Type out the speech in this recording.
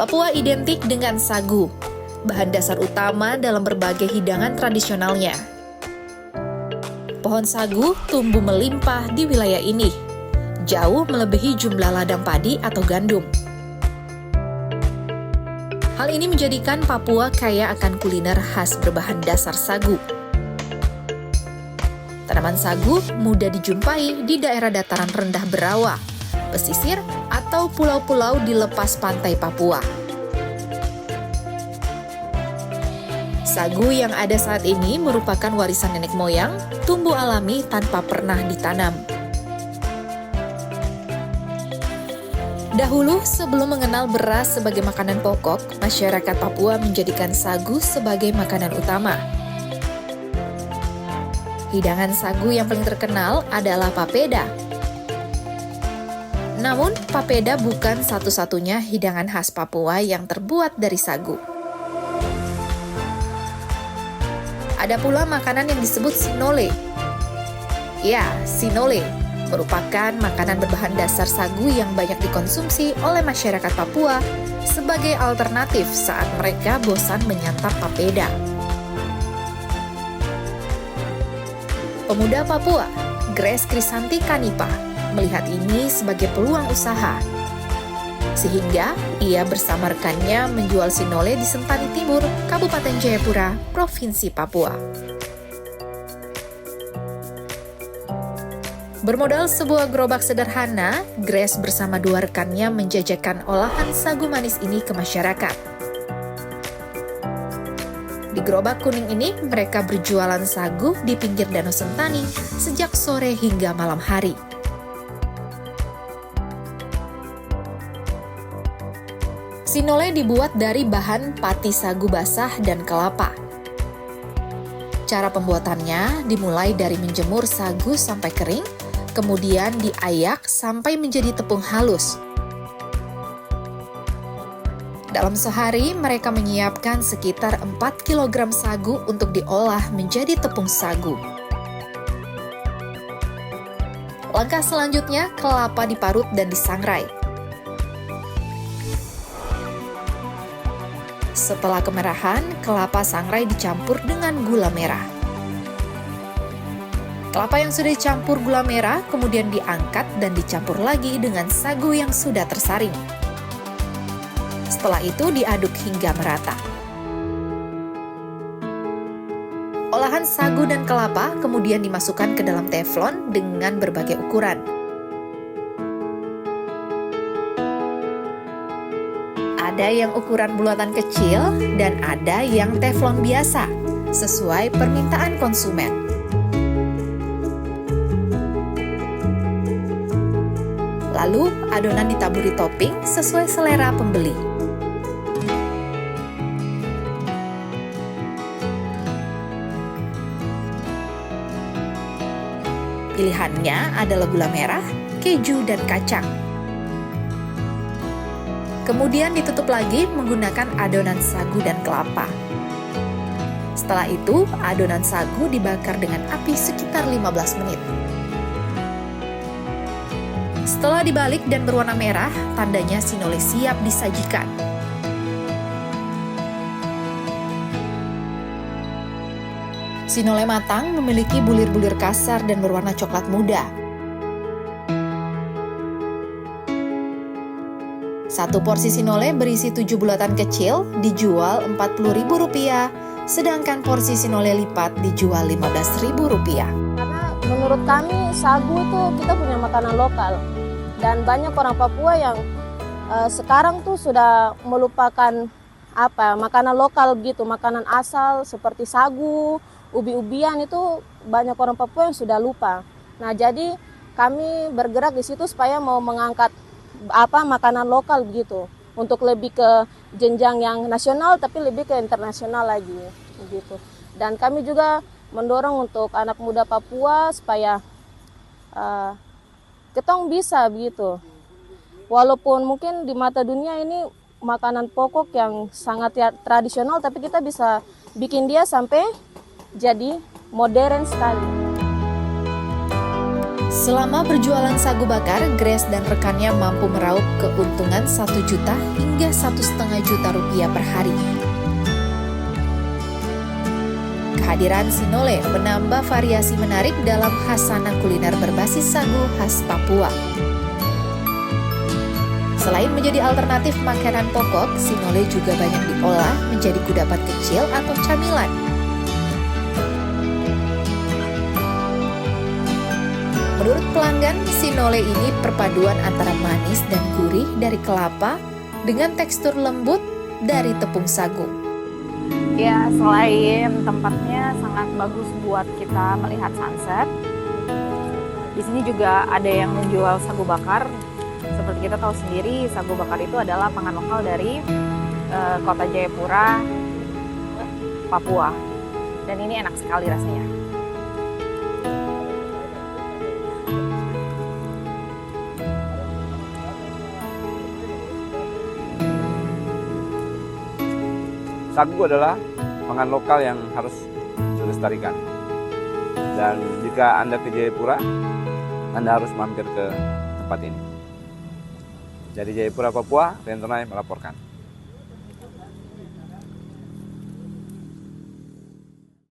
Papua identik dengan sagu, bahan dasar utama dalam berbagai hidangan tradisionalnya. Pohon sagu tumbuh melimpah di wilayah ini, jauh melebihi jumlah ladang padi atau gandum. Hal ini menjadikan Papua kaya akan kuliner khas berbahan dasar sagu. Tanaman sagu mudah dijumpai di daerah dataran rendah berawa, pesisir, atau pulau-pulau di lepas pantai Papua. Sagu yang ada saat ini merupakan warisan nenek moyang, tumbuh alami tanpa pernah ditanam. Dahulu, sebelum mengenal beras sebagai makanan pokok, masyarakat Papua menjadikan sagu sebagai makanan utama. Hidangan sagu yang paling terkenal adalah papeda. Namun, papeda bukan satu-satunya hidangan khas Papua yang terbuat dari sagu. Ada pula makanan yang disebut sinole. Ya, sinole merupakan makanan berbahan dasar sagu yang banyak dikonsumsi oleh masyarakat Papua sebagai alternatif saat mereka bosan menyantap papeda. Pemuda Papua, Grace Krisanti Kanipa, melihat ini sebagai peluang usaha. Sehingga ia bersama rekannya menjual sinole di Sentani Timur, Kabupaten Jayapura, Provinsi Papua. Bermodal sebuah gerobak sederhana, Grace bersama dua rekannya menjajakan olahan sagu manis ini ke masyarakat. Di gerobak kuning ini, mereka berjualan sagu di pinggir Danau Sentani sejak sore hingga malam hari. Sinole dibuat dari bahan pati sagu basah dan kelapa. Cara pembuatannya dimulai dari menjemur sagu sampai kering, kemudian diayak sampai menjadi tepung halus. Dalam sehari, mereka menyiapkan sekitar 4 kg sagu untuk diolah menjadi tepung sagu. Langkah selanjutnya, kelapa diparut dan disangrai. Setelah kemerahan, kelapa sangrai dicampur dengan gula merah. Kelapa yang sudah dicampur gula merah kemudian diangkat dan dicampur lagi dengan sagu yang sudah tersaring. Setelah itu diaduk hingga merata. Olahan sagu dan kelapa kemudian dimasukkan ke dalam teflon dengan berbagai ukuran. Ada yang ukuran bulatan kecil dan ada yang teflon biasa, sesuai permintaan konsumen. Lalu, adonan ditaburi topping sesuai selera pembeli. Pilihannya adalah gula merah, keju, dan kacang. Kemudian ditutup lagi menggunakan adonan sagu dan kelapa. Setelah itu, adonan sagu dibakar dengan api sekitar 15 menit. Setelah dibalik dan berwarna merah, tandanya sinole siap disajikan. Sinole matang memiliki bulir-bulir kasar dan berwarna coklat muda. Satu porsi sinole berisi 7 bulatan kecil dijual Rp40.000, sedangkan porsi sinole lipat dijual Rp15.000. Karena menurut kami sagu itu kita punya makanan lokal dan banyak orang Papua yang sekarang tuh sudah melupakan makanan lokal gitu, makanan asal seperti sagu, ubi-ubian itu banyak orang Papua yang sudah lupa. Nah, jadi kami bergerak di situ supaya mau mengangkat makanan lokal begitu untuk lebih ke jenjang yang nasional tapi lebih ke internasional lagi begitu. Dan kami juga mendorong untuk anak muda Papua supaya ketong bisa begitu. Walaupun mungkin di mata dunia ini makanan pokok yang sangat tradisional, tapi kita bisa bikin dia sampai jadi modern sekali. Selama berjualan sagu bakar, Grace dan rekannya mampu meraup keuntungan 1 juta hingga 1,5 juta rupiah per hari. Kehadiran Sinole menambah variasi menarik dalam khasanah kuliner berbasis sagu khas Papua. Selain menjadi alternatif makanan pokok, Sinole juga banyak diolah menjadi kudapan kecil atau camilan. Menurut pelanggan, Sinole ini perpaduan antara manis dan gurih dari kelapa dengan tekstur lembut dari tepung sagu. Ya, selain tempatnya sangat bagus buat kita melihat sunset, di sini juga ada yang menjual sagu bakar. Seperti kita tahu sendiri, sagu bakar itu adalah pangan lokal dari kota Jayapura, Papua. Dan ini enak sekali rasanya. Sagu adalah pangan lokal yang harus dilestarikan. Dan jika Anda ke Jayapura, Anda harus mampir ke tempat ini. Dari Jayapura, Papua, Rian Tonai melaporkan.